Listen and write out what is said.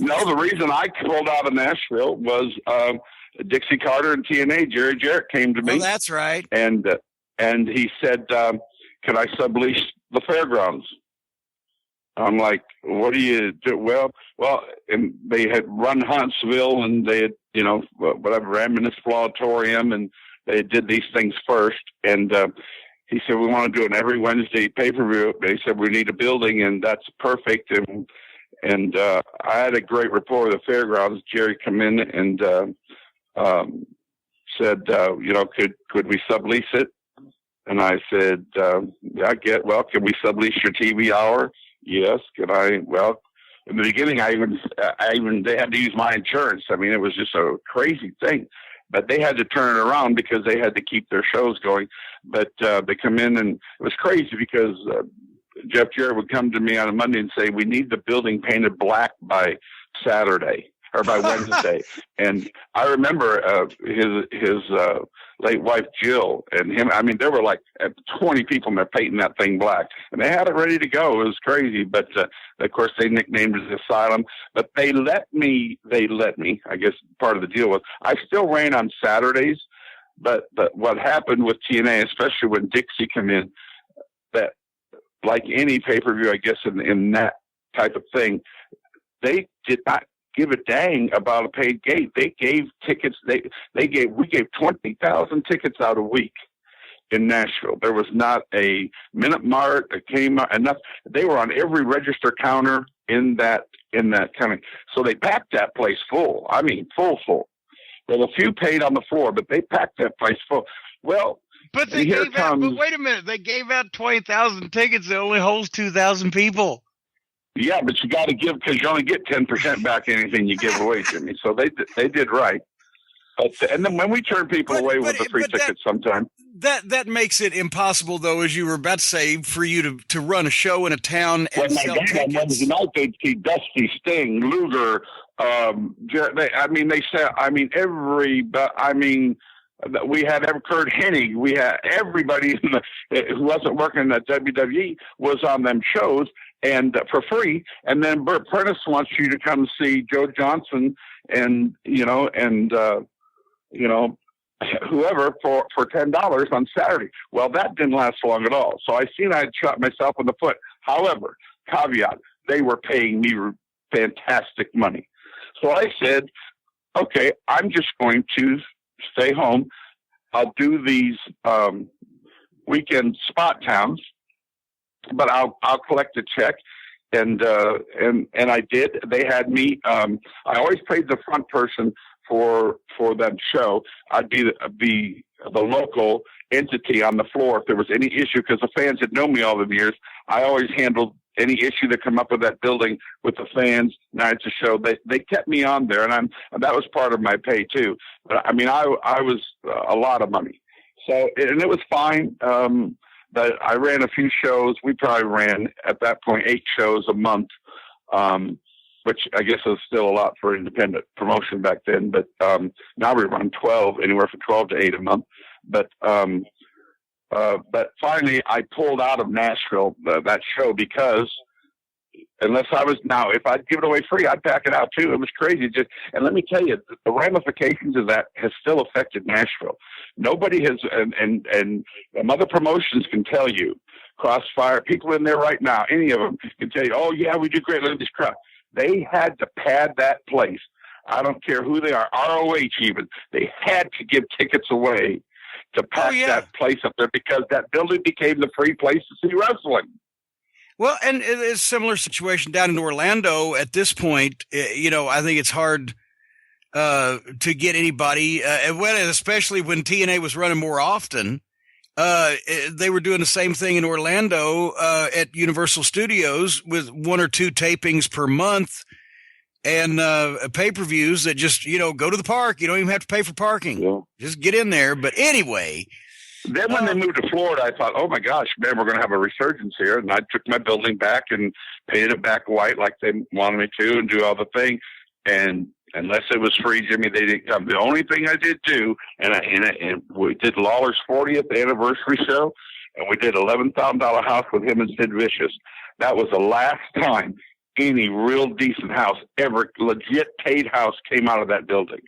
No, the reason I pulled out of Nashville was Dixie Carter and TNA. Jerry Jarrett came to me. Oh, that's right. And he said, "Can I sublease the fairgrounds?" I'm like, "What do you do?" Well, and they had run Huntsville, and they had, whatever, Municipal Auditorium, and they did these things first. And he said, "We want to do an every Wednesday pay-per-view." They said, "We need a building," and that's perfect. And I had a great rapport with the fairgrounds. Jerry come in and said, could we sublease it? And I said, can we sublease your TV hour? Yes. Can I? Well, in the beginning, I even they had to use my insurance. I mean, it was just a crazy thing, but they had to turn it around because they had to keep their shows going. But they come in, and it was crazy because Jeff Jarrett would come to me on a Monday and say, "We need the building painted black by Saturday or by Wednesday." And I remember his late wife, Jill, and him. I mean, there were like 20 people in there painting that thing black, and they had it ready to go. It was crazy. But of course, they nicknamed it Asylum. But they let me. I guess part of the deal was I still ran on Saturdays. But what happened with TNA, especially when Dixie came in, that like any pay-per-view, I guess in that type of thing, they did not give a dang about a paid gate. They gave tickets. We gave 20,000 tickets out a week in Nashville. There was not a Minute Mart, a Kmart, enough. They were on every register counter in that kind of. So they packed that place full. I mean, full. Well, a few paid on the floor, but they packed that place full. Well, but but wait a minute, they gave out 20,000 tickets that only holds 2,000 people. Yeah, but you got to give, because you only get 10% back anything you give away, Jimmy. So they did right. And then when we turn people away with the free tickets sometimes. That makes it impossible, though, as you were about to say, for you to run a show in a town and sell tickets. On Wednesday night, they'd see Dusty, Sting, Luger, we had Kurt Hennig. We had everybody who wasn't working at WWE was on them shows and for free. And then Bert Prentice wants you to come see Joe Johnson and whoever for $10 on Saturday. Well, that didn't last long at all. So I seen I had shot myself in the foot. However, caveat, they were paying me fantastic money. So I said, okay, I'm just going to stay home. I'll do these weekend spot towns, but I'll collect a check. And I did. They had me. I always paid the front person for that show. I'd be the local entity on the floor if there was any issue, because the fans had known me all the years. I always handled any issue that come up with that building with the fans. Nights of show, they kept me on there, and that was part of my pay too. But I mean, I was a lot of money. So, and it was fine. But I ran a few shows. We probably ran at that point 8 shows a month, which I guess was still a lot for independent promotion back then. But now we run 12, anywhere from 12 to 8 a month. But finally, I pulled out of Nashville that show because if I'd give it away free, I'd pack it out too. It was crazy. And let me tell you, the ramifications of that has still affected Nashville. Nobody has, and other promotions can tell you, Crossfire, people in there right now, any of them can tell you, oh yeah, we do great. Look at this crowd. They had to pad that place. I don't care who they are, ROH even. They had to give tickets away to pack that place up there because that building became the free place to see wrestling. Well, and it's a similar situation down in Orlando at this point. I think it's hard to get anybody, especially when TNA was running more often. They were doing the same thing in Orlando at Universal Studios with 1 or 2 tapings per month and pay-per-views that just, go to the park. You don't even have to pay for parking. Yeah. Just get in there. But anyway. Then when they moved to Florida, I thought, oh, my gosh, man, we're going to have a resurgence here. And I took my building back and painted it back white like they wanted me to and do all the thing. And unless it was free, Jimmy, they didn't come. The only thing I did do, and we did Lawler's 40th anniversary show, and we did $11,000 house with him and Sid Vicious. That was the last time any real decent house ever, legit paid house came out of that building.